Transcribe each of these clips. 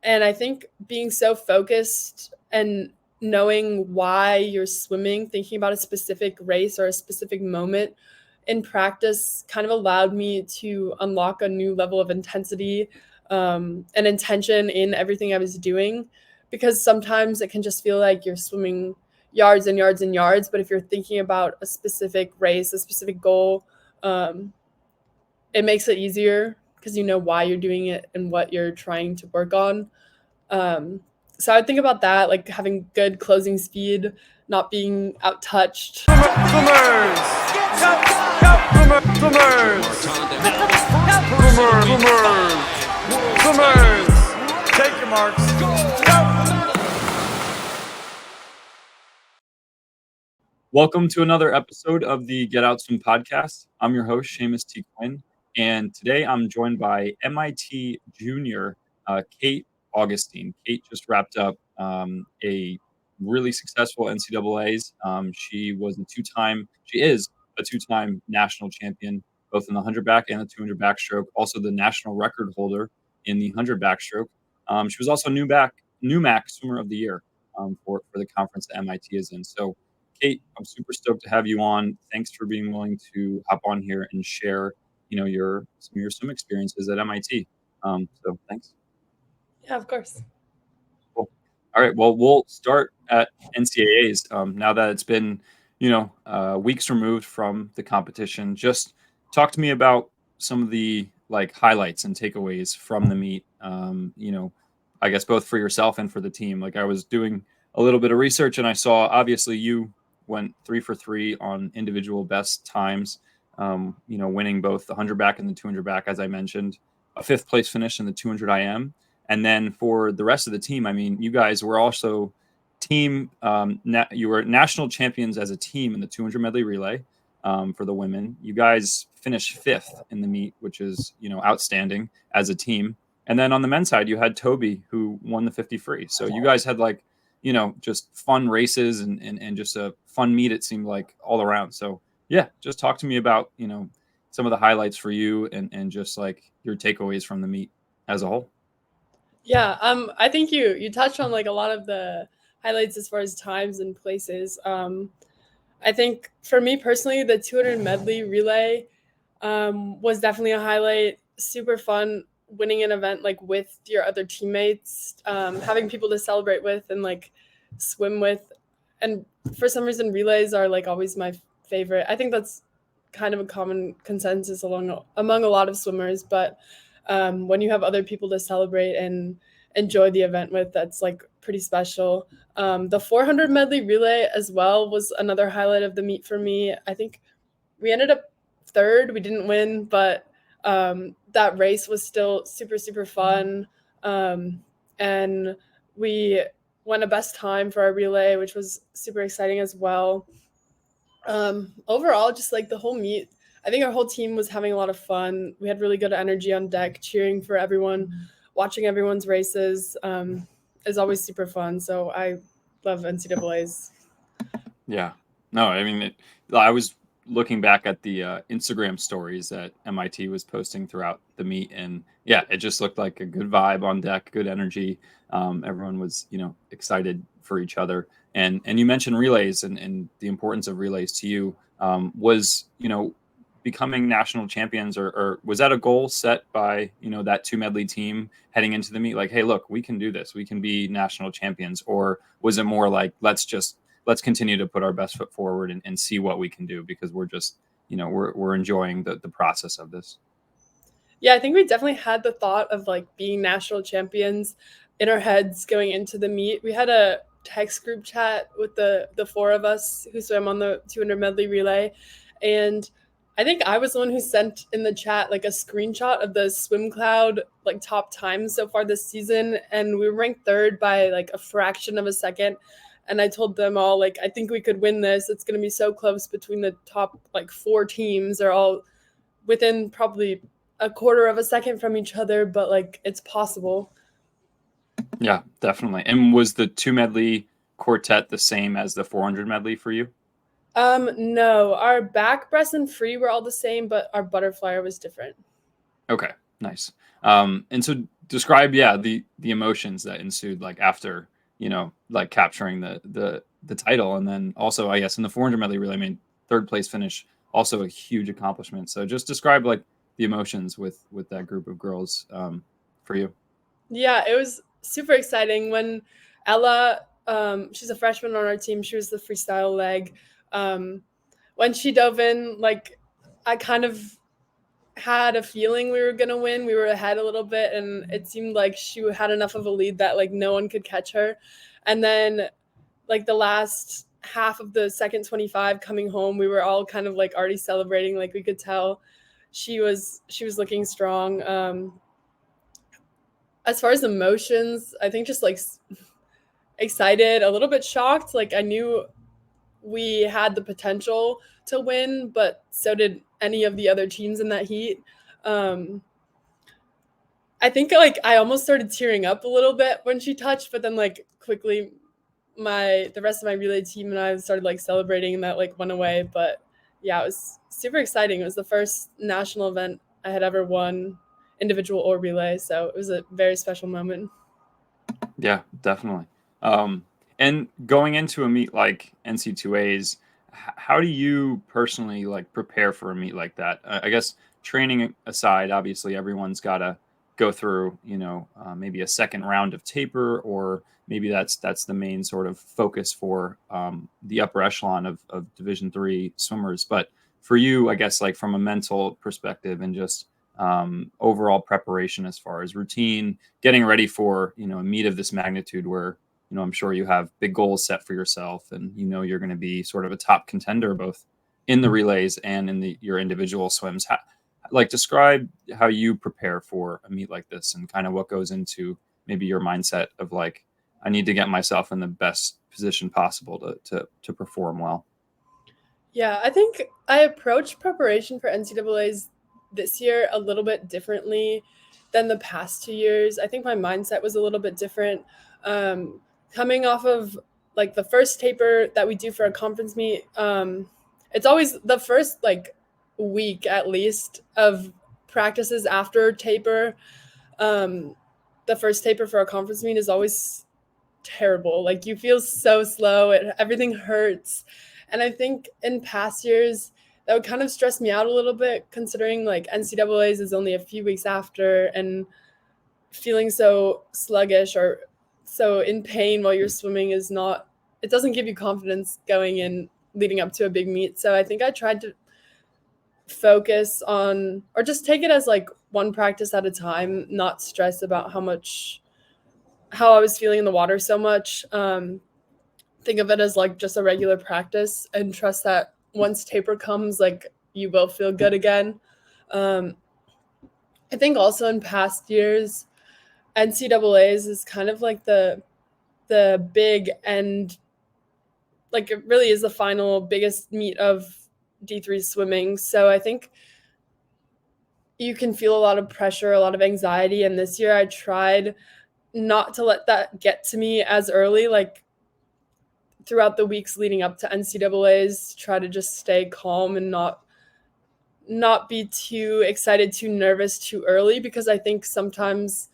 And I think being so focused and knowing why you're swimming, thinking about a specific race or a specific moment in practice kind of allowed me to unlock a new level of intensity and intention in everything I was doing. Because sometimes it can just feel like you're swimming yards and yards and yards. But if you're thinking about a specific race, a specific goal, it makes it easier because you know why you're doing it and what you're trying to work on. So I would think about that, like having good closing speed, not being out touched. Swimmers! Take your marks. Welcome to another episode of the Get Out Swim podcast. I'm your host, Seamus T. Quinn, and today I'm joined by MIT junior Kate Augustyn. Kate just wrapped up a really successful NCAAs. She is a two-time national champion, both in the 100 back and the 200 backstroke, also the national record holder in the 100 backstroke. She was also NUMAC Swimmer of the Year for the conference that MIT is in. So Kate, I'm super stoked to have you on. Thanks for being willing to hop on here and share, some of your swim experiences at MIT. So thanks. Yeah, of course. Cool. All right. Well, we'll start at NCAAs. Now that it's been, weeks removed from the competition, just talk to me about some of the highlights and takeaways from the meet. I guess both for yourself and for the team. Like I was doing a little bit of research and I saw obviously you went 3 for 3 on individual best times, winning both the 100 back and the 200 back, as I mentioned, a 5th place finish in the 200 IM. And then for the rest of the team, I mean, you guys were also you were national champions as a team in the 200 medley relay for the women. You guys finished 5th in the meet, which is, outstanding as a team. And then on the men's side, you had Toby, who won the 50 free. So you guys had just fun races and just a fun meet, it seemed like, all around. So yeah, just talk to me about, some of the highlights for you and just your takeaways from the meet as a whole. Yeah, I think you touched on a lot of the highlights as far as times and places. I think for me personally, the 200 medley relay was definitely a highlight. Super fun winning an event with your other teammates, having people to celebrate with and swim with. And for some reason, relays are always my favorite. I think that's kind of a common consensus among a lot of swimmers. But when you have other people to celebrate and enjoy the event with, that's pretty special. The 400 medley relay as well was another highlight of the meet for me. I think we ended up 3rd. We didn't win, but that race was still super, super fun. And we won a best time for our relay, which was super exciting as well. Overall, just the whole meet, I think our whole team was having a lot of fun. We had really good energy on deck, cheering for everyone, watching everyone's races is always super fun. So I love NCAAs. Yeah. No, I mean, I was looking back at the Instagram stories that MIT was posting throughout the meet, and yeah, it just looked like a good vibe on deck, good energy. Everyone was, excited for each other. And you mentioned relays and the importance of relays to you. Was, becoming national champions or was that a goal set by, that 2 medley team heading into the meet? Like, hey, look, we can do this. We can be national champions. Or was it more like, let's continue to put our best foot forward and see what we can do, because we're just, we're enjoying the process of this. Yeah, I think we definitely had the thought of being national champions in our heads going into the meet. We had a text group chat with the 4 of us who swam on the 200 medley relay. And I think I was the one who sent in the chat a screenshot of the swim cloud top times so far this season. And we were ranked 3rd by a fraction of a second. And I told them all, I think we could win this. It's going to be so close between the top 4 teams. They're all within probably a quarter of a second from each other, but it's possible. Yeah, definitely. And was the 2 medley quartet the same as the 400 medley for you? No, our back, breast, and free were all the same, but our butterfly was different. Okay, nice. And so describe the emotions that ensued like after like capturing the title, and then also I guess in the 400 medley relay, I mean, third place finish, also a huge accomplishment. So just describe like the emotions with that group of girls for you. Yeah, it was super exciting when Ella, she's a freshman on our team. She was the freestyle leg. When she dove in, like I kind of had a feeling we were gonna win. We were ahead a little bit, and it seemed like she had enough of a lead that like no one could catch her. And then like the last half of the second 25 coming home, we were all kind of like already celebrating. Like we could tell she was looking strong. As far as emotions, I think just like excited, a little bit shocked. Like I knew we had the potential to win, but so did any of the other teams in that heat. I think like I almost started tearing up a little bit when she touched, but then like quickly the rest of my relay team and I started like celebrating, and that like went away. But yeah, it was super exciting. It was the first national event I had ever won, individual or relay, so it was a very special moment. Yeah, definitely. And going into a meet like NC2As, how do you personally like prepare for a meet like that? I guess training aside, obviously everyone's got to go through, maybe a second round of taper, or maybe that's the main sort of focus for the upper echelon of Division III swimmers. But for you, I guess like from a mental perspective and just overall preparation as far as routine, getting ready for a meet of this magnitude where I'm sure you have big goals set for yourself, and you're going to be sort of a top contender both in the relays and in your individual swims. Like describe how you prepare for a meet like this, and kind of what goes into maybe your mindset of like, I need to get myself in the best position possible to perform well. Yeah, I think I approached preparation for NCAAs this year a little bit differently than the past 2 years. I think my mindset was a little bit different. Coming off of like the first taper that we do for a conference meet, it's always the first like week at least of practices after taper. Um, the first taper for a conference meet is always terrible. Like you feel so slow, everything hurts. And I think in past years that would kind of stress me out a little bit, considering like NCAAs is only a few weeks after, and feeling so sluggish or so in pain while you're swimming is not, it doesn't give you confidence going in leading up to a big meet. So I think I tried to focus on, or just take it as like one practice at a time, not stress about how I was feeling in the water so much. Think of it as like just a regular practice, and trust that once taper comes, like you will feel good again. Um, I think also in past years, NCAAs is kind of like the big end, like it really is the final biggest meet of D3 swimming. So I think you can feel a lot of pressure, a lot of anxiety. And this year I tried not to let that get to me as early. Like throughout the weeks leading up to NCAAs, try to just stay calm and not be too excited, too nervous too early, because I think sometimes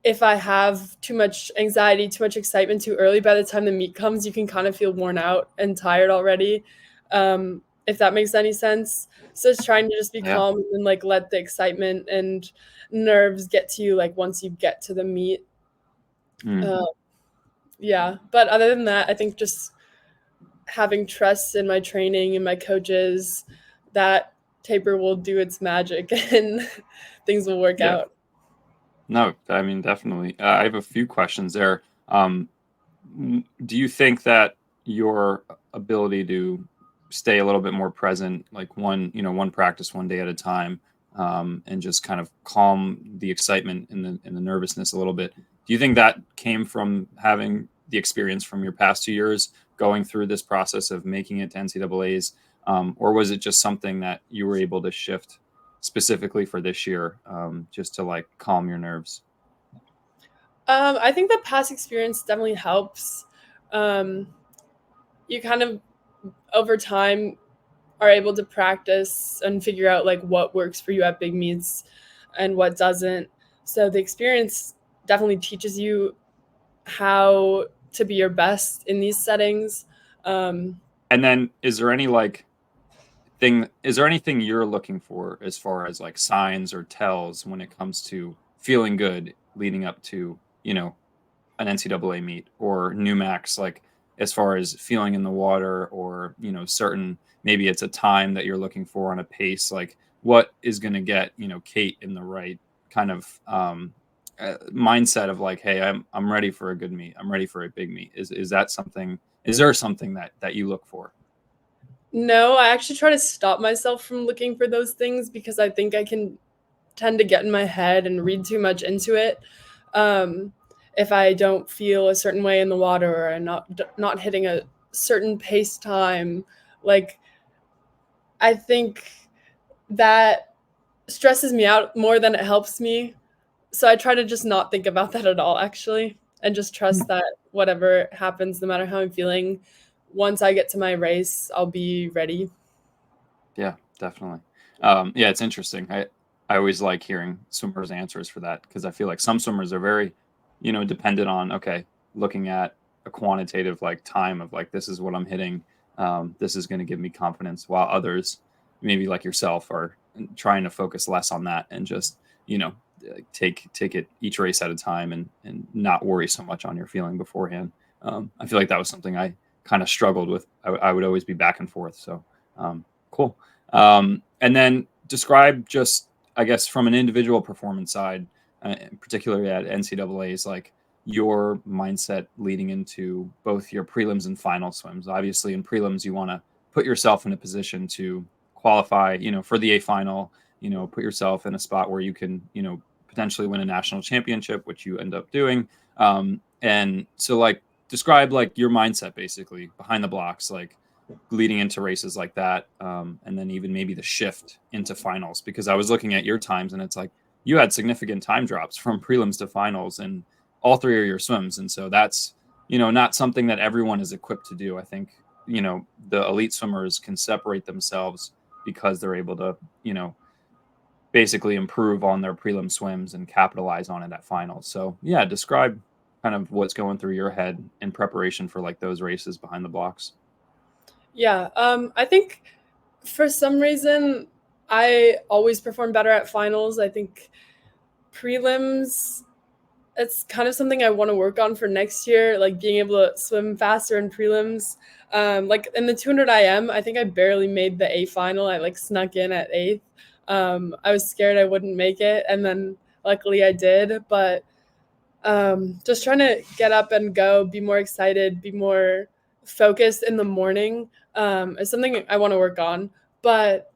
if I have too much anxiety, too much excitement too early, by the time the meet comes, you can kind of feel worn out and tired already, if that makes any sense. So it's trying to just be Yeah. calm and like let the excitement and nerves get to you like once you get to the meet. Mm. Yeah, but other than that, I think just having trust in my training and my coaches that taper will do its magic and things will work Yeah. out. No, I mean, definitely. I have a few questions there. Do you think that your ability to stay a little bit more present, like one practice one day at a time, and just kind of calm the excitement and the nervousness a little bit, do you think that came from having the experience from your past 2 years going through this process of making it to NCAAs, or was it just something that you were able to shift specifically for this year, just to like calm your nerves? I think the past experience definitely helps. Um, you kind of over time are able to practice and figure out like what works for you at big meets and what doesn't. So the experience definitely teaches you how to be your best in these settings. And then is there anything you're looking for as far as like signs or tells when it comes to feeling good leading up to, an NCAA meet or new max, like as far as feeling in the water or, certain, maybe it's a time that you're looking for on a pace, like what is going to get, Kate in the right kind of mindset of like, hey, I'm ready for a good meet. I'm ready for a big meet. Is that something, is there something that you look for? No, I actually try to stop myself from looking for those things because I think I can tend to get in my head and read too much into it. Um, if I don't feel a certain way in the water or I'm not hitting a certain pace time, like I think that stresses me out more than it helps me. So I try to just not think about that at all, actually, and just trust that whatever happens, no matter how I'm feeling, once I get to my race, I'll be ready. Yeah, definitely. Yeah, it's interesting. I always like hearing swimmers' answers for that because I feel like some swimmers are very, dependent on, okay, looking at a quantitative like time of like this is what I'm hitting. This is going to give me confidence, while others, maybe like yourself, are trying to focus less on that and just, take it each race at a time and not worry so much on your feeling beforehand. I feel like that was something I kind of struggled with. I would always be back and forth. So cool. And then describe just, I guess, from an individual performance side, particularly at NCAAs, like your mindset leading into both your prelims and final swims. Obviously, in prelims, you want to put yourself in a position to qualify, for the A final, put yourself in a spot where you can, potentially win a national championship, which you end up doing. And so like describe like your mindset basically behind the blocks, like leading into races like that, and then even maybe the shift into finals, because I was looking at your times and it's like you had significant time drops from prelims to finals in all three of your swims, and so that's not something that everyone is equipped to do. I think the elite swimmers can separate themselves because they're able to basically improve on their prelim swims and capitalize on it at finals. So yeah, describe kind of what's going through your head in preparation for like those races behind the blocks. Yeah, I think for some reason I always perform better at finals. I think prelims, it's kind of something I want to work on for next year, like being able to swim faster in prelims. Like in the 200 IM, I think I barely made the A final. I like snuck in at eighth. I was scared I wouldn't make it, and then luckily I did. But just trying to get up and go, be more excited, be more focused in the morning is something I want to work on. But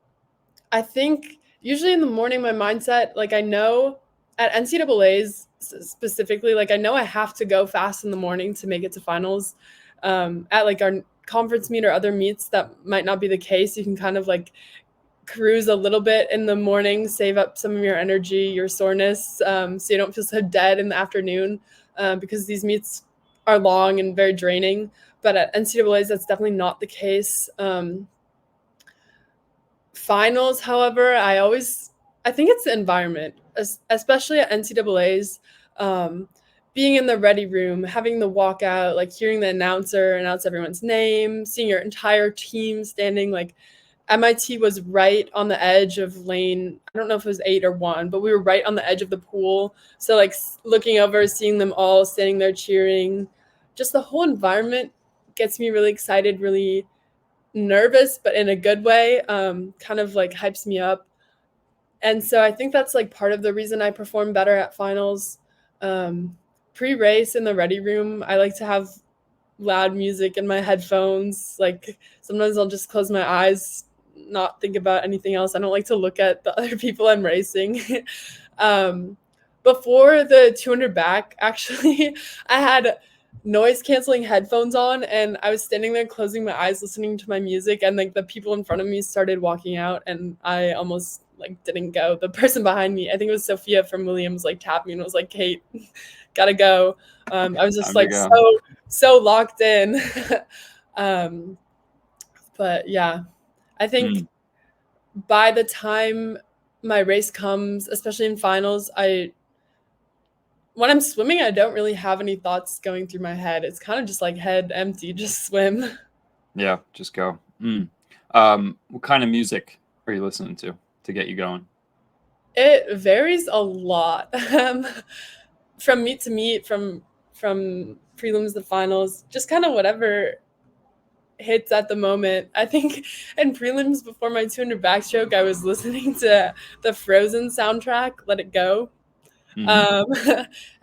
I think usually in the morning, my mindset, like I know at NCAAs specifically, like I know I have to go fast in the morning to make it to finals. At like our conference meet or other meets, that might not be the case. You can kind of like cruise a little bit in the morning, save up some of your energy, your soreness, so you don't feel so dead in the afternoon, because these meets are long and very draining. But at NCAAs, that's definitely not the case. Finals, however, I think it's the environment, especially at NCAAs. Being in the ready room, having the walkout, like hearing the announcer announce everyone's name, seeing your entire team standing, like MIT was right on the edge of lane. I don't know if it was 8 or 1, but we were right on the edge of the pool. So like looking over, seeing them all standing there cheering, just the whole environment gets me really excited, really nervous, but in a good way. Kind of like hypes me up. And so I think that's like part of the reason I perform better at finals. Pre-race in the ready room, I like to have loud music in my headphones. Like sometimes I'll just close my eyes, not think about anything else. I don't like to look at the other people I'm racing. um, Before the 200 back, actually, I had noise canceling headphones on and I was standing there closing my eyes listening to my music, and like the people in front of me started walking out and I almost like didn't go. The person behind me, I think it was Sophia from Williams, like tapped me and was like, Kate, gotta go. I was just Time to like go. so locked in. um, but yeah, I think Mm. by the time my race comes, especially in finals, I when I'm swimming, I don't really have any thoughts going through my head. It's kind of just like head empty, just swim. Yeah, just go. What kind of music are you listening to get you going? It varies a lot. From meet to meet, from prelims to finals, just kind of whatever hits at the moment. I think in prelims before my 200 backstroke, I was listening to the Frozen soundtrack, Let It Go. Hmm. Um,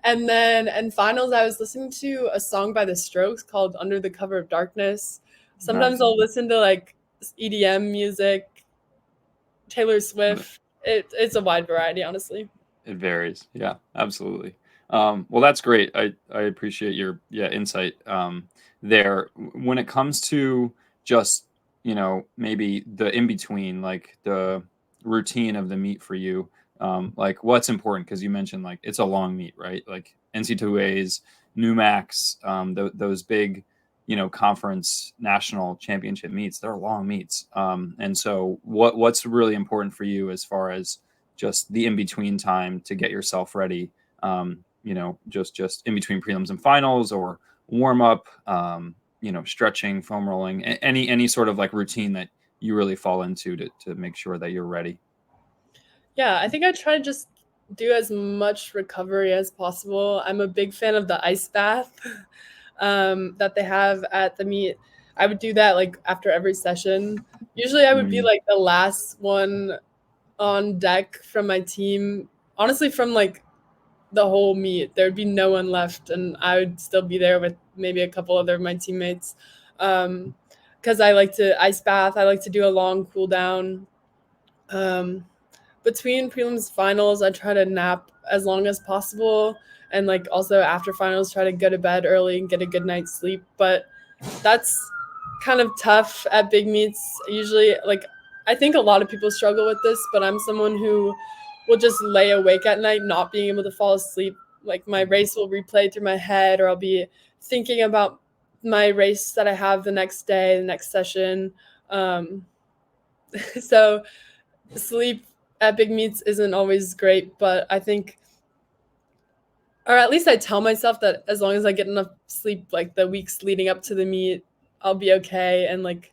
and then in finals, I was listening to a song by The Strokes called Under the Cover of Darkness. Sometimes Nice. I'll listen to like EDM music, Taylor But Swift. It's a wide variety, honestly. it varies. Yeah, absolutely. Well, that's great. I appreciate your insight there. When it comes to just maybe the in between, like the routine of the meet for you, like what's important because you mentioned like it's a long meet, right? Like NCAAs, NUMACs, those big conference national championship meets. They're long meets, and so what's really important for you as far as just the in between time to get yourself ready. Just in between prelims and finals or warm up, stretching, foam rolling, any sort of like routine that you really fall into to make sure that you're ready. Yeah, I think I try to just do as much recovery as possible. I'm a big fan of the ice bath that they have at the meet. I would do that like after every session. Usually, I would be Mm, like the last one on deck from my team. Honestly, from like the whole meet, there'd be no one left, and I would still be there with maybe a couple other of my teammates. Because I like to ice bath. I like to do a long cool down. Um, Between prelims finals, I try to nap as long as possible, and like also after finals, try to go to bed early and get a good night's sleep. But that's kind of tough at big meets. Usually, like I think a lot of people struggle with this, but I'm someone who will just lay awake at night, not being able to fall asleep. Like my race will replay through my head, or I'll be thinking about my race that I have the next day, the next session. Um, so sleep at big meets isn't always great, but I think, or at least I tell myself that as long as I get enough sleep, like the weeks leading up to the meet, I'll be okay, and like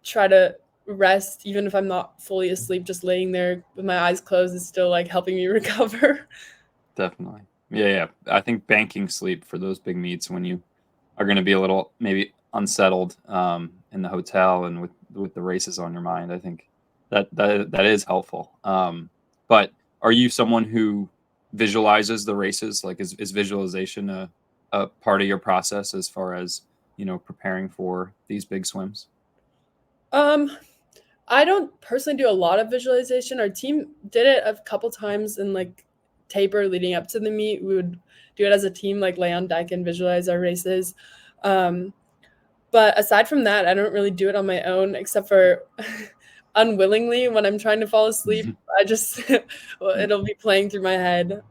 try to rest, even if I'm not fully asleep, just laying there with my eyes closed is still like helping me recover. definitely. Yeah. I think banking sleep for those big meets when you are going to be a little maybe unsettled in the hotel and with the races on your mind. I think that is helpful. But are you someone who visualizes the races? Like, is visualization a part of your process as far as preparing for these big swims? um I don't personally do a lot of visualization. Our team did it a couple times in like taper leading up to the meet. We would do it as a team, like lay on deck and visualize our races. Um, but aside from that, I don't really do it on my own, except for unwillingly when I'm trying to fall asleep. I just well, Yeah, it'll be playing through my head.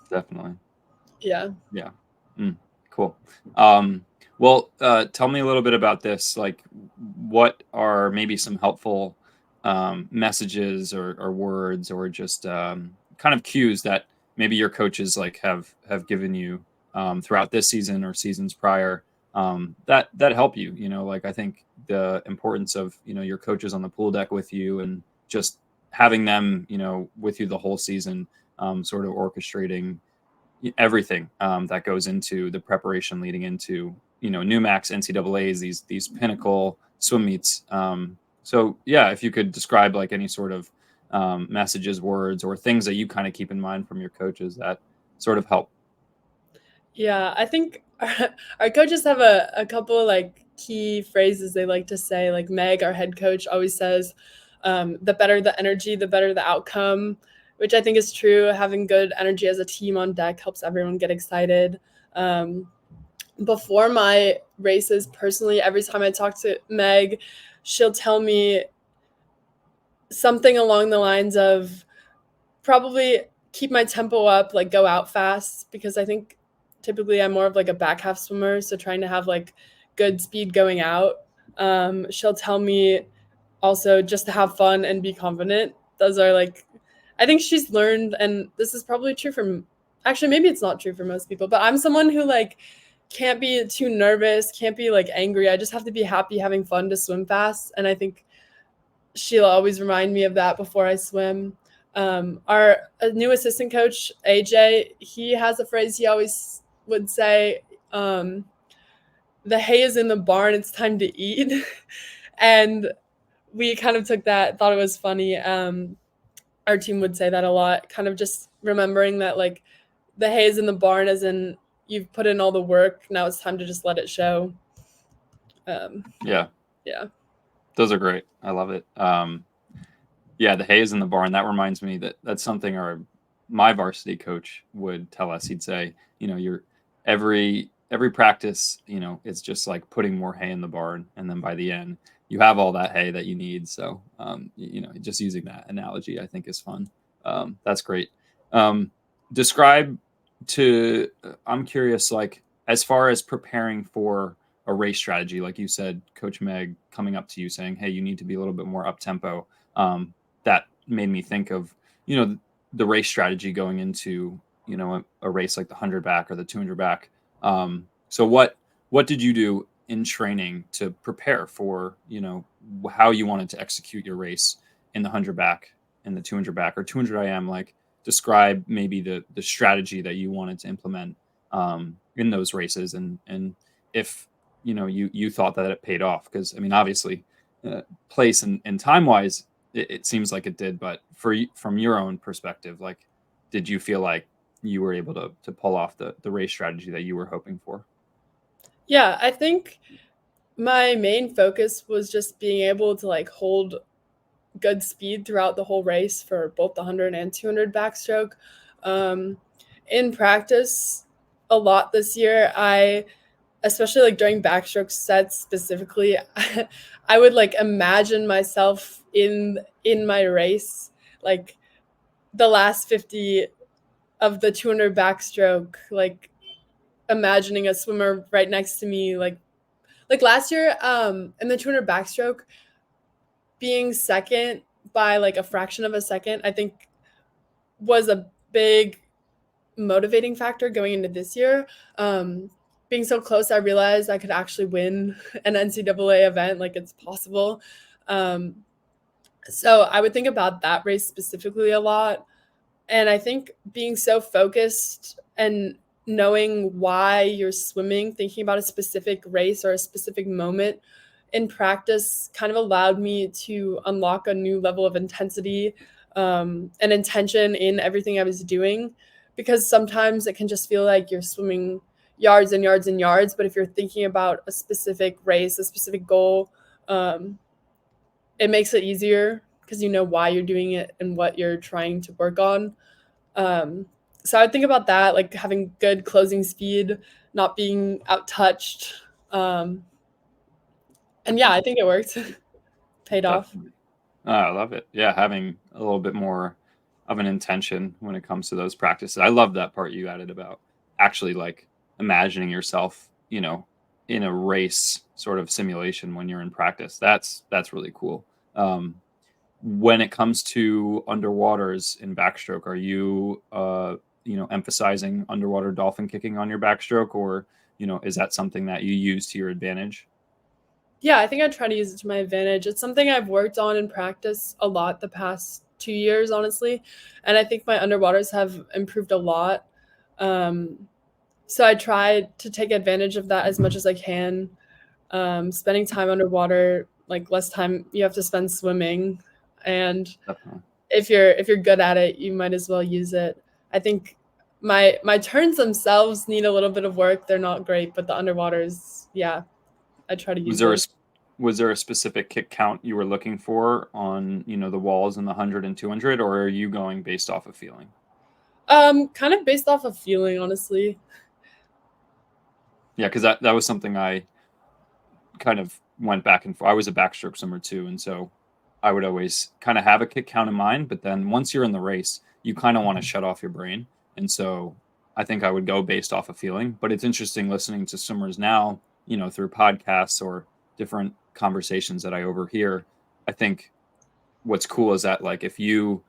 definitely. Yeah. Yeah. Mm, cool. Well, tell me a little bit about this. Like, what are maybe some helpful messages or words or just kind of cues that maybe your coaches like have given you throughout this season or seasons prior that help you? Like I think the importance of your coaches on the pool deck with you and just having them with you the whole season, sort of orchestrating everything that goes into the preparation leading into NUMACs, NCAAs, these pinnacle swim meets. So yeah, if you could describe like any sort of messages, words, or things that you kind of keep in mind from your coaches that sort of help. Yeah, I think our coaches have a couple of like key phrases they like to say. Like Meg, our head coach, always says, the better the energy, the better the outcome, which I think is true. Having good energy as a team on deck helps everyone get excited. Um, Before my races, personally, every time I talk to Meg, she'll tell me something along the lines of probably keep my tempo up, like go out fast, because I think typically I'm more of like a back half swimmer, so trying to have like good speed going out. She'll tell me also just to have fun and be confident. Those are like I think she's learned, and this is probably true for actually, maybe it's not true for most people, but I'm someone who like can't be too nervous, can't be like angry. I just have to be happy, having fun to swim fast. And I think she'll always remind me of that before I swim. Our new assistant coach, AJ, he has a phrase he always would say, the hay is in the barn, it's time to eat. And we kind of took that, thought it was funny. Our team would say that a lot, kind of just remembering that like the hay is in the barn, as in you've put in all the work, now it's time to just let it show. Yeah. Those are great. I love it. Yeah, the hay is in the barn. That reminds me that that's something my varsity coach would tell us. He'd say, you're every practice, it's just like putting more hay in the barn, and then by the end, you have all that hay that you need. So, just using that analogy, I think is fun. That's great. I'm curious, like as far as preparing for a race strategy, like you said, Coach Meg coming up to you saying, "Hey, you need to be a little bit more up tempo." That made me think of, the race strategy going into, a race like the 100 back or the 200 back. So what did you do in training to prepare for, how you wanted to execute your race in the 100 back and the 200 back or 200 IM? Like describe maybe the strategy that you wanted to implement in those races, and if you thought that it paid off, because I mean obviously place and time wise it seems like it did, but from your own perspective, like did you feel like you were able to pull off the race strategy that you were hoping for? Yeah, I think my main focus was just being able to like hold good speed throughout the whole race for both the 100 and 200 backstroke. In practice a lot this year, especially like during backstroke sets specifically, I would like imagine myself in my race, like the last 50 of the 200 backstroke, like imagining a swimmer right next to me, like last year in the 200 backstroke, being second by like a fraction of a second, I think was a big motivating factor going into this year. Being so close, I realized I could actually win an NCAA event, like it's possible. So I would think about that race specifically a lot. And I think being so focused and knowing why you're swimming, thinking about a specific race or a specific moment in practice kind of allowed me to unlock a new level of intensity and intention in everything I was doing. Because sometimes it can just feel like you're swimming yards and yards and yards. But if you're thinking about a specific race, a specific goal, it makes it easier because you know why you're doing it and what you're trying to work on. So I would think about that, like having good closing speed, not being out-touched. And yeah, I think it worked. Paid off. Definitely. I love it. Yeah, having a little bit more of an intention when it comes to those practices. I love that part you added about actually like imagining yourself, in a race sort of simulation when you're in practice. That's really cool. When it comes to underwaters in backstroke, are you emphasizing underwater dolphin kicking on your backstroke, or is that something that you use to your advantage? Yeah, I think I try to use it to my advantage. It's something I've worked on in practice a lot the past 2 years, honestly. And I think my underwaters have improved a lot. So I try to take advantage of that as much as I can. Spending time underwater, like less time you have to spend swimming. And Definitely. if you're good at it, you might as well use it. I think my turns themselves need a little bit of work. They're not great, but the underwaters, yeah, I try to Was use there it. was there a specific kick count you were looking for on the walls in the 100 and 200, or are you going based off of feeling? Kind of based off of feeling, honestly. Yeah, because that was something I kind of went back and forth. I was a backstroke swimmer too, and so I would always kind of have a kick count in mind. But then once you're in the race, you kind of want to shut off your brain, and so I think I would go based off of feeling. But it's interesting listening to swimmers now, through podcasts or different conversations that I overhear. I think what's cool is that like if you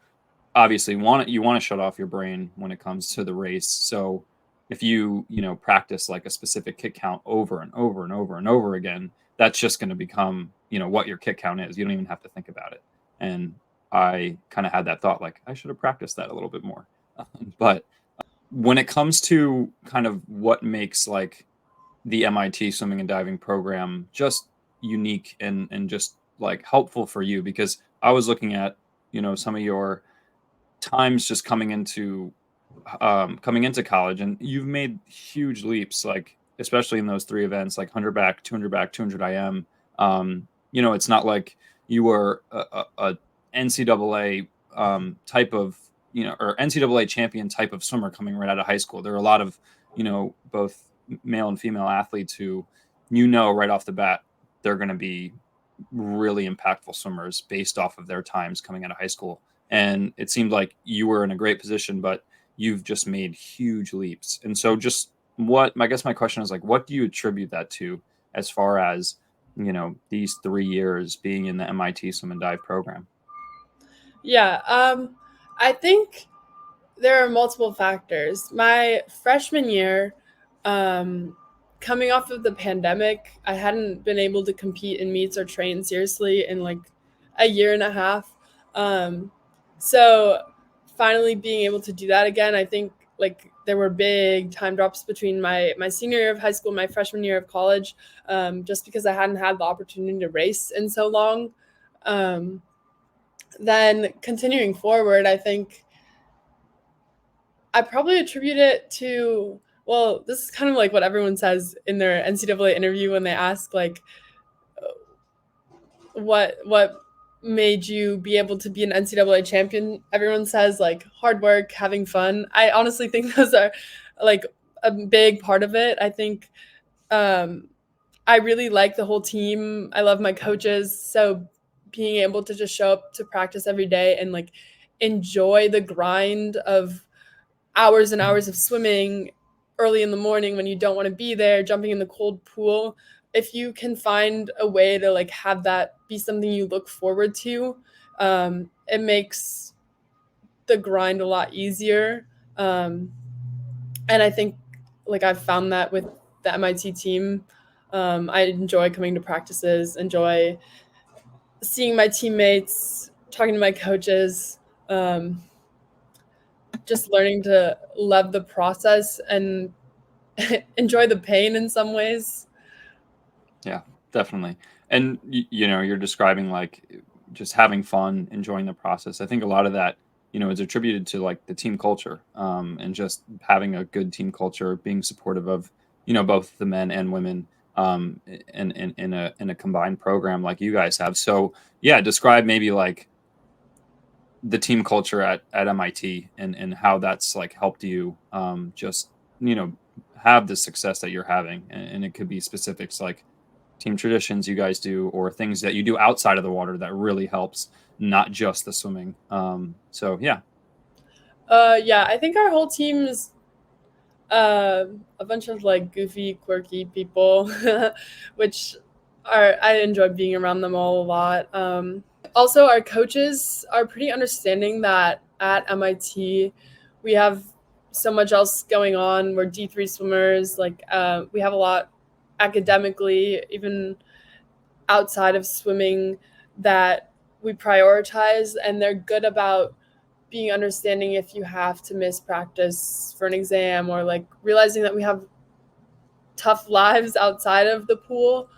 obviously you want to shut off your brain when it comes to the race. So if you practice like a specific kick count over and over and over and over again, that's just going to become what your kick count is. You don't even have to think about it. And I kind of had that thought, like, I should have practiced that a little bit more. But when it comes to kind of what makes like the MIT swimming and diving program just unique and just like helpful for you, because I was looking at some of your times just coming into college, and you've made huge leaps, like especially in those three events, like 100 back, 200 back, 200 IM. It's not like you were a NCAA type of or NCAA champion type of swimmer coming right out of high school. There are a lot of both male and female athletes who right off the bat they're going to be really impactful swimmers based off of their times coming out of high school. And it seemed like you were in a great position, but you've just made huge leaps. And so just I guess my question is, like, what do you attribute that to as far as, these 3 years being in the MIT swim and dive program? Yeah, I think there are multiple factors. My freshman year, coming off of the pandemic, I hadn't been able to compete in meets or train seriously in like a year and a half. So finally being able to do that again, I think like there were big time drops between my senior year of high school and my freshman year of college, just because I hadn't had the opportunity to race in so long. Then continuing forward, I think I probably attribute it to, well, this is kind of like what everyone says in their NCAA interview when they ask, like, what made you be able to be an NCAA champion? Everyone says, like, hard work, having fun. I honestly think those are, like, a big part of it. I think I really like the whole team. I love my coaches. So being able to just show up to practice every day and, like, enjoy the grind of hours and hours of swimming early in the morning when you don't want to be there, jumping in the cold pool. If you can find a way to like have that be something you look forward to, it makes the grind a lot easier. And I think like I've found that with the MIT team. I enjoy coming to practices, enjoy seeing my teammates, talking to my coaches, just learning to love the process and enjoy the pain in some ways. Yeah, definitely. And you're describing like just having fun, enjoying the process. I think a lot of that, is attributed to like the team culture, and just having a good team culture, being supportive of, both the men and women, in a combined program like you guys have. So yeah, describe maybe like the team culture at MIT and how that's like helped you, just, have the success that you're having. And it could be specifics like team traditions you guys do, or things that you do outside of the water that really helps, not just the swimming. So yeah. Yeah, I think our whole team is a bunch of like goofy, quirky people, which I enjoy being around them all a lot. Also, our coaches are pretty understanding that at MIT we have so much else going on. We're D3 swimmers. Like we have a lot academically, even outside of swimming, that we prioritize, and they're good about being understanding if you have to miss practice for an exam, or like realizing that we have tough lives outside of the pool,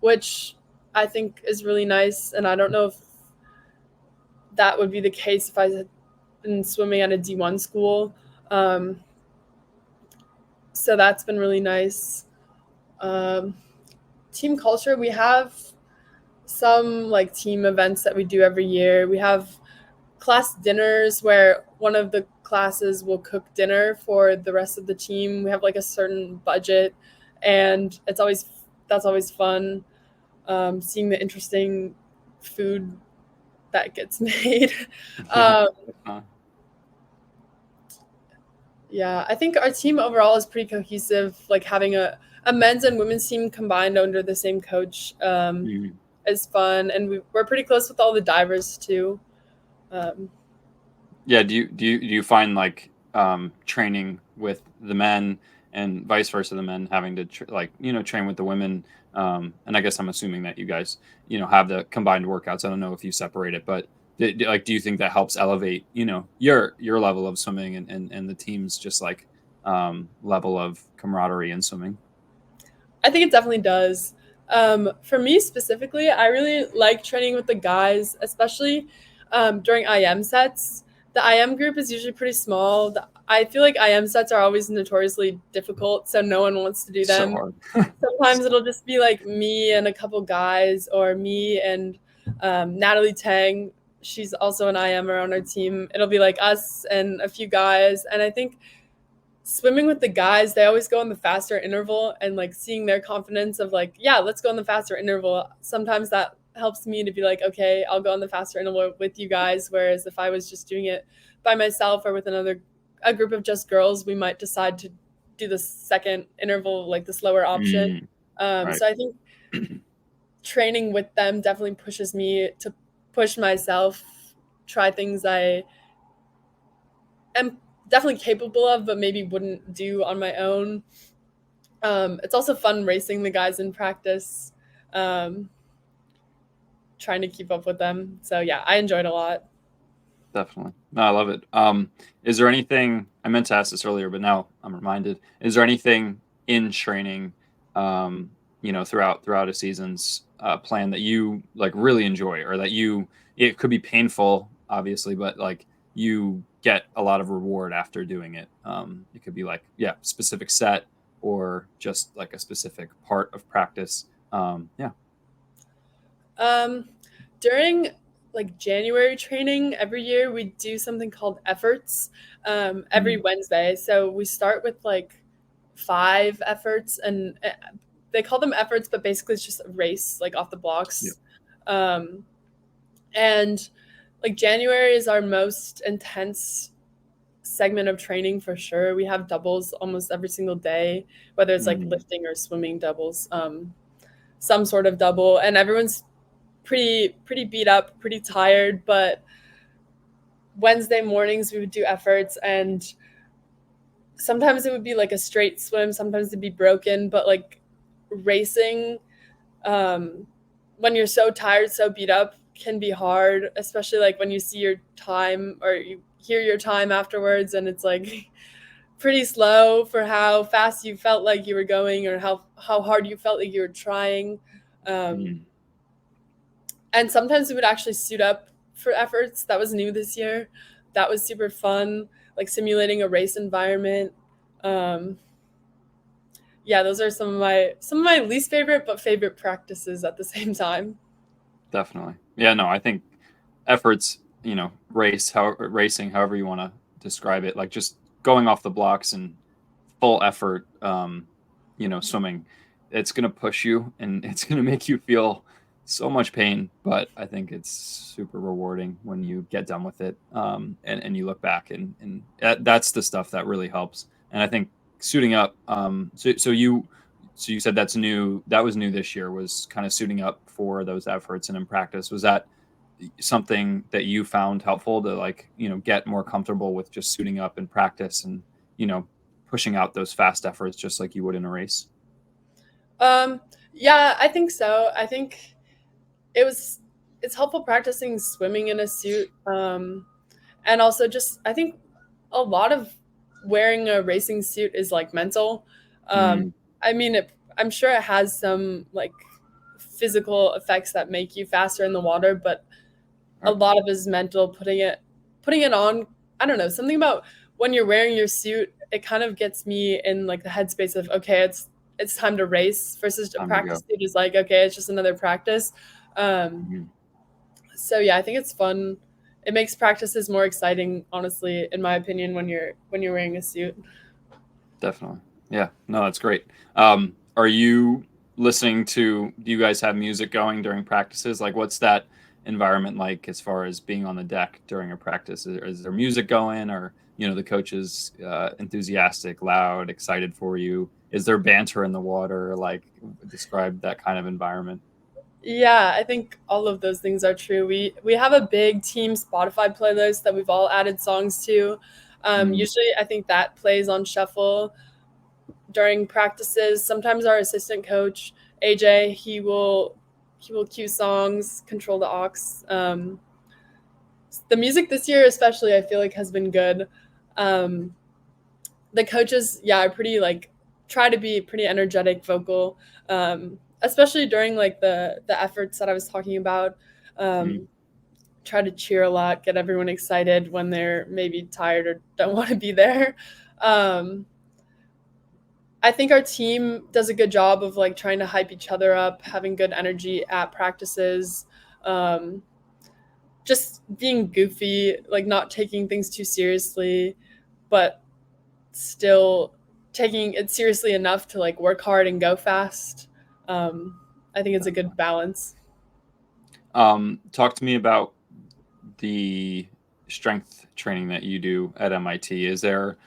which I think is really nice. And I don't know if that would be the case if I had been swimming at a D1 school. So that's been really nice. Team culture, we have some like team events that we do every year. We have class dinners where one of the classes will cook dinner for the rest of the team. We have like a certain budget, and that's always fun, seeing the interesting food that gets made. Yeah, I think our team overall is pretty cohesive. Like having a men's and women's team combined under the same coach is fun, and we're pretty close with all the divers too. Um, Yeah. Do you find like training with the men and vice versa, the men having to train with the women? And I guess I'm assuming that you guys have the combined workouts. I don't know if you separate it, but do you think that helps elevate your level of swimming and the team's just like level of camaraderie in swimming? I think it definitely does. For me specifically, I really like training with the guys, especially during IM sets. The IM group is usually pretty small. I feel like IM sets are always notoriously difficult, so no one wants to do So them. hard. Sometimes it'll just be like me and a couple guys, or me and Natalie Tang. She's also an IMer on our team. It'll be like us and a few guys. And I think swimming with the guys, they always go on the faster interval, and like seeing their confidence of like, yeah, let's go on the faster interval. Sometimes that helps me to be like, okay, I'll go on the faster interval with you guys. Whereas if I was just doing it by myself or with a group of just girls, we might decide to do the second interval, like the slower option. Mm, right. So I think training with them definitely pushes me to push myself, try things I am definitely capable of, but maybe wouldn't do on my own. It's also fun racing the guys in practice, um, trying to keep up with them. So yeah, I enjoyed a lot. Definitely. No, I love it. Is there anything I meant to ask this earlier, but now I'm reminded? Is there anything in training, throughout a season's plan that you like really enjoy, or that it could be painful, obviously, but like you get a lot of reward after doing it? It could be like, yeah, specific set or just like a specific part of practice. Yeah. Um, During like January training every year, we do something called efforts every Mm, Wednesday. So we start with like 5 efforts, and they call them efforts, but basically it's just a race like off the yeah. blocks. Um, and like January is our most intense segment of training for sure. We have doubles almost every single day, whether it's like Mm, lifting or swimming doubles, some sort of double, and everyone's pretty beat up, pretty tired. But Wednesday mornings we would do efforts, and sometimes it would be like a straight swim, sometimes it'd be broken, but like racing, um, when you're so tired, so beat up, can be hard, especially like when you see your time or you hear your time afterwards, and it's like pretty slow for how fast you felt like you were going, or how hard you felt like you were trying. Um, mm. and sometimes we would actually suit up for efforts. That was new this year. That was super fun, like simulating a race environment. Um, yeah, those are some of my least favorite but favorite practices at the same time. Definitely. Yeah, no, I think efforts, racing, however you want to describe it, like just going off the blocks and full effort, swimming, it's going to push you and it's going to make you feel so much pain. But I think it's super rewarding when you get done with it. And you look back and that's the stuff that really helps. And I think suiting up, so you said that was new this year, was kind of suiting up for those efforts. And in practice, was that something that you found helpful to like, get more comfortable with just suiting up in practice and, you know, pushing out those fast efforts just like you would in a race? Um, yeah, I think so. I think it was it's helpful practicing swimming in a suit. And also just I think a lot of wearing a racing suit is like mental. Um, Mm, I mean, I'm sure it has some like physical effects that make you faster in the water, but a right. lot of it is mental. Putting it on. I don't know, something about when you're wearing your suit. It kind of gets me in like the headspace of okay, it's time to race. Versus a Time to practice go. suit is like okay, it's just another practice. Um, Mhm. so yeah, I think it's fun. It makes practices more exciting, honestly, in my opinion, when you're wearing a suit. Definitely. Yeah. No, that's great. Are you do you guys have music going during practices? Like, what's that environment like as far as being on the deck during a practice? Is there music going, or, the coaches enthusiastic, loud, excited for you? Is there banter in the water? Like, describe that kind of environment. Yeah, I think all of those things are true. We have a big team Spotify playlist that we've all added songs to. Mm, Usually, I think that plays on shuffle during practices. Sometimes our assistant coach AJ he will cue songs, control the aux. The music this year, especially, I feel like has been good. Um, the coaches, yeah, are pretty like try to be pretty energetic, vocal, especially during like the efforts that I was talking about. mm. Um, Try to cheer a lot, get everyone excited when they're maybe tired or don't want to be there. Um, I think our team does a good job of like trying to hype each other up, having good energy at practices, um, just being goofy, like not taking things too seriously, but still taking it seriously enough to like work hard and go fast. Um, I think it's a good balance. Talk to me about the strength training that you do at MIT. Is there,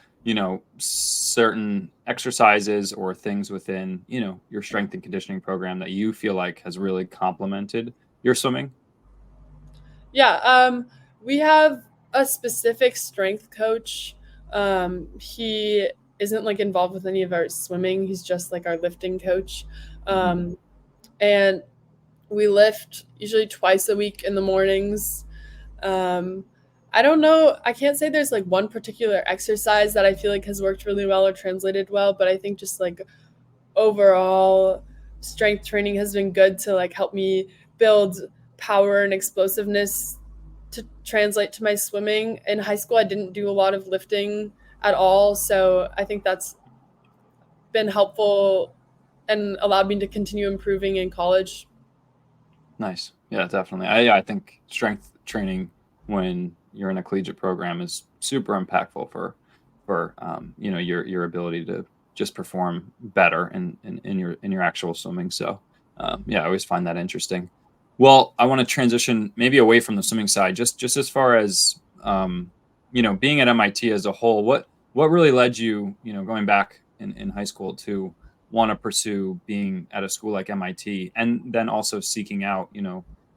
certain exercises or things within, your strength and conditioning program that you feel like has really complemented your swimming? Yeah, we have a specific strength coach. He isn't like involved with any of our swimming. He's just like our lifting coach. Mhm. Um, and we lift usually twice a week in the mornings. Um, I don't know. I can't say there's like one particular exercise that I feel like has worked really well or translated well, but I think just like overall strength training has been good to like help me build power and explosiveness to translate to my swimming. In high school, I didn't do a lot of lifting at all, so I think that's been helpful and allowed me to continue improving in college. Nice. Yeah, definitely. I think strength training when you're in a collegiate program is super impactful for your ability to just perform better in your actual swimming. So yeah, I always find that interesting. Well, I want to transition maybe away from the swimming side, just as far as being at MIT as a whole. What really led you, going back in high school to want to pursue being at a school like MIT, and then also seeking out,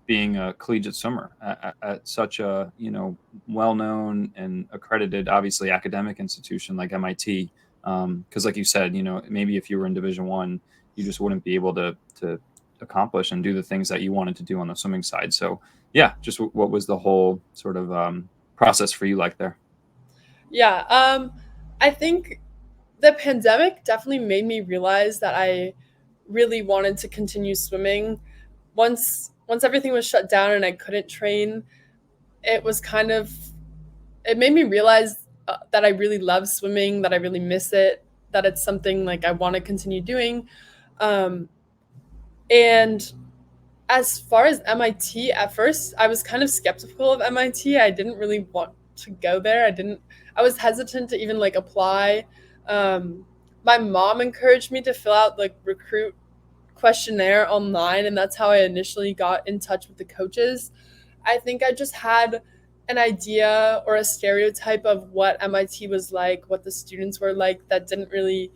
being a collegiate swimmer at such a, well-known and accredited, obviously academic institution like MIT. Because, like you said, maybe if you were in Division One, you just wouldn't be able to accomplish and do the things that you wanted to do on the swimming side. So, yeah, just what was the whole sort of process for you like there? Yeah, I think the pandemic definitely made me realize that I really wanted to continue swimming. Once everything was shut down and I couldn't train, it was kind of it made me realize that I really love swimming, that I really miss it, that it's something like I want to continue doing. Um, and as far as MIT, at first I was kind of skeptical of MIT. I didn't really want to go there. I was hesitant to even like apply. My mom encouraged me to fill out like recruit questionnaire online, and that's how I initially got in touch with the coaches. I think I just had an idea or a stereotype of what MIT was like, what the students were like, that didn't really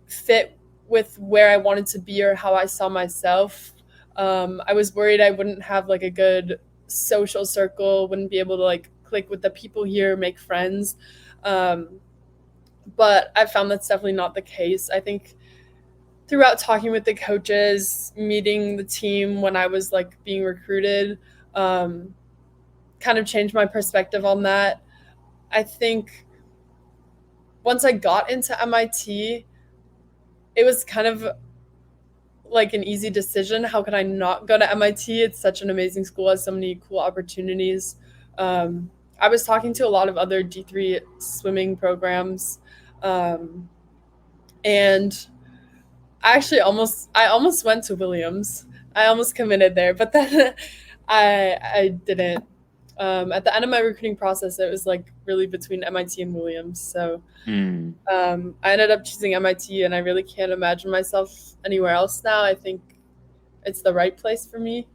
fit with where I wanted to be or how I saw myself. I was worried I wouldn't have like a good social circle, wouldn't be able to like click with the people here, make friends. Um, but I found that's definitely not the case. I think throughout talking with the coaches, meeting the team when I was like being recruited, um, kind of changed my perspective on that. I think once I got into MIT, it was kind of like an easy decision. How could I not go to MIT? It's such an amazing school, has so many cool opportunities. I was talking to a lot of other D3 swimming programs, um, and I almost went to Williams. I almost committed there, but then I didn't. At the end of my recruiting process, it was like really between MIT and Williams. So Mm, I ended up choosing MIT, and I really can't imagine myself anywhere else now. I think it's the right place for me.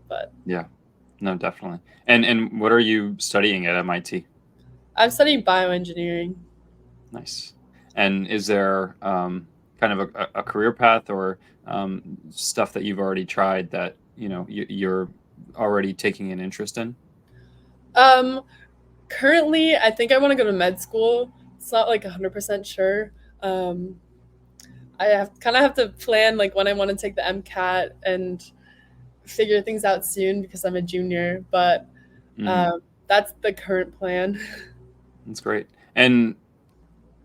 But yeah, no, definitely. And what are you studying at MIT? I'm studying bioengineering. Nice. And is there kind of a career path or stuff that you've already tried that you're already taking an interest in? Um, Currently, I think I want to go to med school. It's not like 100% sure. Um, I have to plan like when I want to take the MCAT and figure things out soon because I'm a junior. But Mm, that's the current plan. that's great. And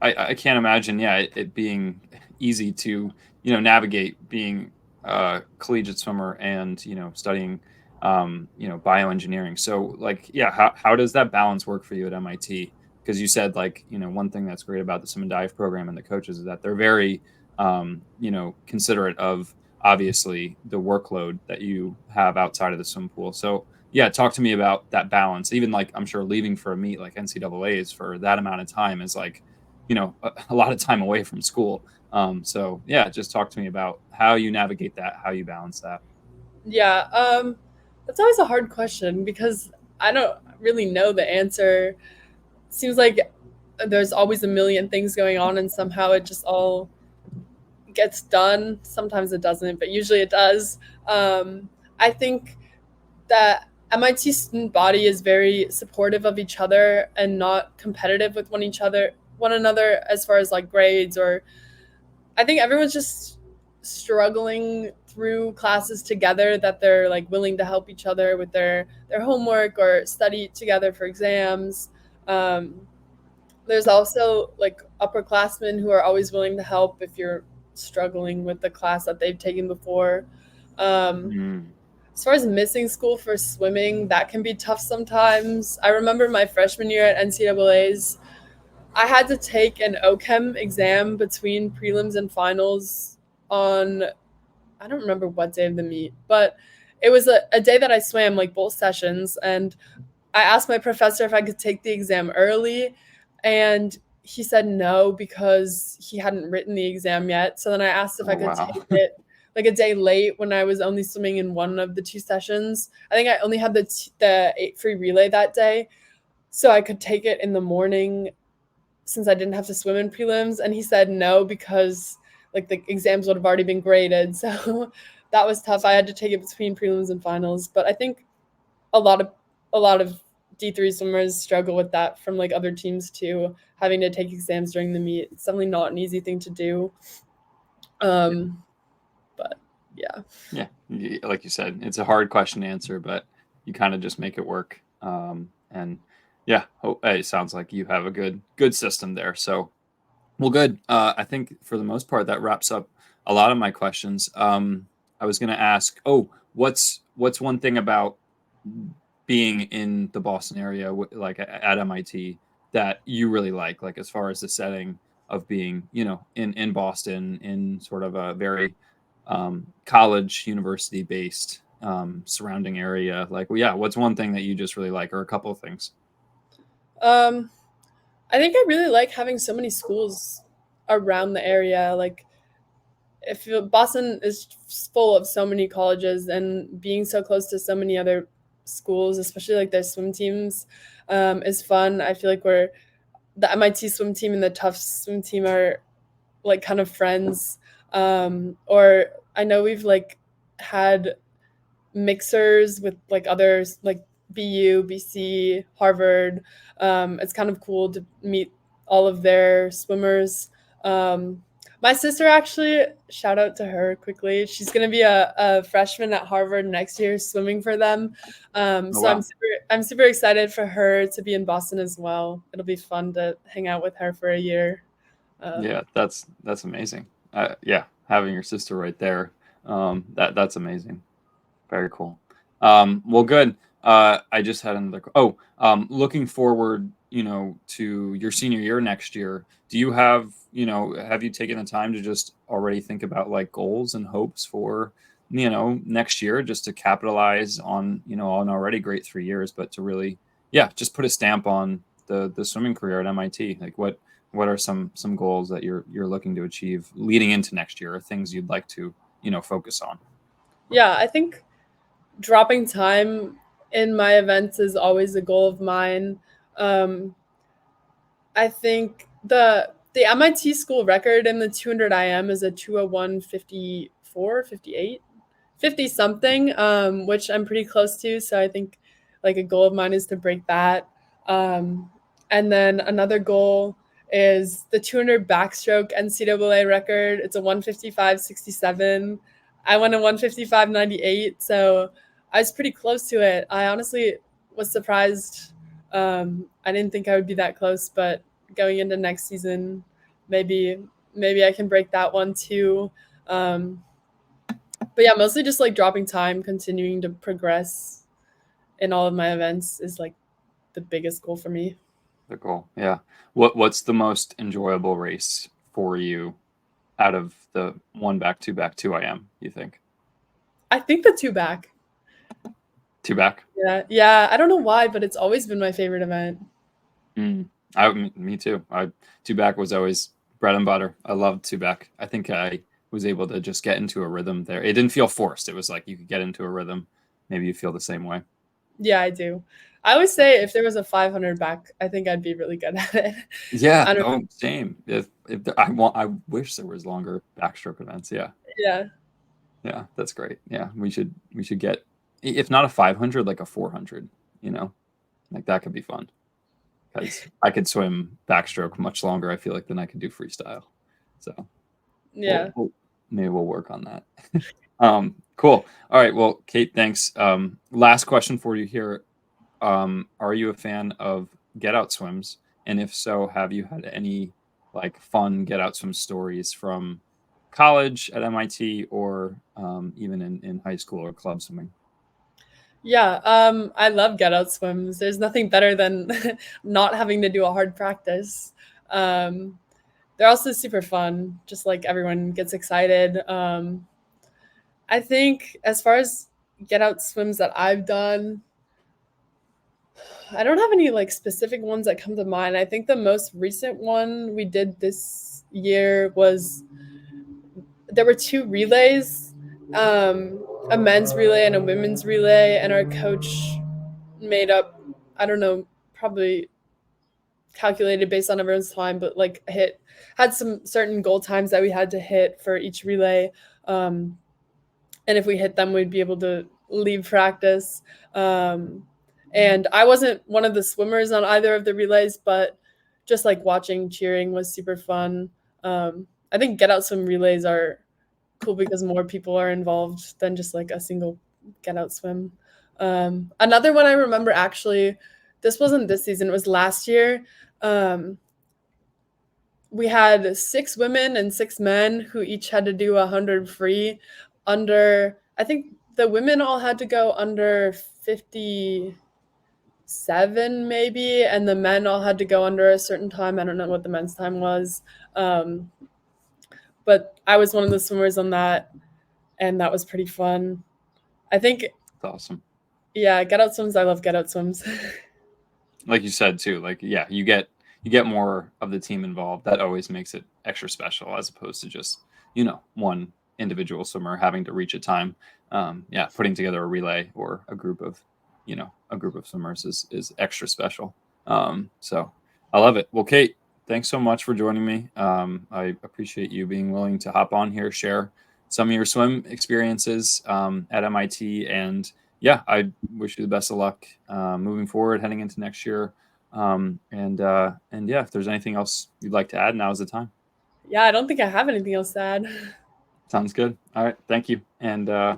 I can't imagine, yeah, it being easy to, navigate being a collegiate swimmer and, studying, bioengineering. So like, yeah, how does that balance work for you at MIT? Because you said like, one thing that's great about the swim and dive program and the coaches is that they're very, considerate of obviously the workload that you have outside of the swim pool. So yeah, talk to me about that balance. Even like I'm sure leaving for a meet like NCAAs for that amount of time is like, a lot of time away from school. So yeah, just talk to me about how you navigate that, how you balance that. Yeah, that's always a hard question because I don't really know the answer. Seems like there's always a million things going on, and somehow it just all gets done. Sometimes it doesn't, but usually it does. I think that MIT student body is very supportive of each other and not competitive with one another as far as like grades or I think everyone's just struggling through classes together that they're like willing to help each other with their homework or study together for exams. Um, there's also like upperclassmen who are always willing to help if you're struggling with the class that they've taken before. Um, Mm. as far as missing school for swimming, that can be tough sometimes. I remember my freshman year at NCAAs, I had to take an OChem exam between prelims and finals on, I don't remember what day of the meet, but it was a day that I swam like both sessions. And I asked my professor if I could take the exam early, and he said no because he hadn't written the exam yet. So then I asked if I Oh could wow. take it like a day late when I was only swimming in one of the two sessions. I think I only had the 8 free relay that day, so I could take it in the morning since I didn't have to swim in prelims. And he said no because like the exams would have already been graded. So that was tough. I had to take it between prelims and finals. But I think a lot of a lot of D3 swimmers struggle with that from like other teams too, having to take exams during the meet. It's definitely not an easy thing to do. Yeah. Um, but yeah. Yeah. Like you said, it's a hard question to answer, but you kind of just make it work. And yeah, it sounds like you have a good system there. So well, good. I think for the most part that wraps up a lot of my questions. I was going to ask, what's one thing about being in the Boston area, like at MIT, that you really like as far as the setting of being, in Boston, in sort of a very college, university based surrounding area. Like, well, yeah, what's one thing that you just really like, or a couple of things? Um, I think I really like having so many schools around the area. Like if Boston is full of so many colleges and being so close to so many other schools, especially like their swim teams, is fun. I feel like we're the MIT swim team and the Tufts swim team are like kind of friends. Or I know we've like had mixers with like others like BU, BC, Harvard. It's kind of cool to meet all of their swimmers. My sister actually, shout out to her quickly. She's going to be a freshman at Harvard next year swimming for them. Oh So wow. I'm super excited for her to be in Boston as well. It'll be fun to hang out with her for a year. Yeah, that's amazing. Yeah, having your sister right there, that's amazing. Very cool. Well, good. I just had another. Looking forward, to your senior year next year. Do you have you taken the time to just already think about like goals and hopes for, next year, just to capitalize on, an already great 3 years, but to really, yeah, just put a stamp on the swimming career at MIT. Like what are some goals that you're looking to achieve leading into next year, or things you'd like to, focus on? Yeah, I think dropping time in my events is always a goal of mine. Um, I think the MIT school record in the 200 IM is a 201.54, 58. 50 something, which I'm pretty close to. So I think like a goal of mine is to break that. And then another goal is the 200 backstroke NCAA record. It's a 155.67. I went a 155.98. So I was pretty close to it. I honestly was surprised. I didn't think I would be that close, but going into next season, maybe I can break that one too. But yeah, mostly just like dropping time, continuing to progress in all of my events is like the biggest goal for me. The goal, yeah. What's the most enjoyable race for you out of the 1 back, 2 back, 2 IM, you think? I think the 2 back. 2 back? Yeah. I don't know why, but it's always been my favorite event. Me too. 2 back was always bread and butter. I loved 2 back. I think I was able to just get into a rhythm there. It didn't feel forced. It was like you could get into a rhythm. Maybe you feel the same way. Yeah, I do. I always say if there was a 500 back, I think I'd be really good at it. Yeah, I same. If I wish there was longer backstroke events. Yeah. Yeah, That's great. Yeah, we should get, if not a 500, like a 400. Like that could be fun because I could swim backstroke much longer. I feel like than I could do freestyle. So yeah. maybe we'll work on that. Cool. All right. Well, Kate, thanks. Last question for you here. Are you a fan of get out swims? And if so, have you had any like fun get out swim stories from college at MIT or even in high school or club swimming? Yeah, I love get out swims. There's nothing better than not having to do a hard practice. Um, they're also super fun. Just like everyone gets excited. I think as far as get out swims that I've done, I don't have any like specific ones that come to mind. I think the most recent one we did this year was there were 2 relays, a men's relay and a women's relay, and our coach made up, I don't know, probably calculated based on everyone's time, but like had some certain goal times that we had to hit for each relay. And if we hit them, we'd be able to leave practice. And I wasn't one of the swimmers on either of the relays, but just like watching cheering was super fun. I think get out swim relays are cool because more people are involved than just like a single get out swim. Another one I remember actually, this wasn't this season, it was last year. We had 6 women and 6 men who each had to do 100 free under, I think the women all had to go under 57 maybe, and the men all had to go under a certain time. I don't know what the men's time was. But I was one of the swimmers on that, and that was pretty fun. I think, That's awesome. yeah, get out swims. I love get out swims. Like you said too, like yeah, you get more of the team involved. That always makes it extra special as opposed to just one individual swimmer having to reach a time. Putting together a relay or a group of swimmers is extra special. So I love it. Well, Kate, thanks so much for joining me. I appreciate you being willing to hop on here, share some of your swim experiences at MIT, and yeah, I wish you the best of luck moving forward, heading into next year. And yeah, if there's anything else you'd like to add, now's the time. Yeah, I don't think I have anything else to add. Sounds good. All right, thank you, and yeah.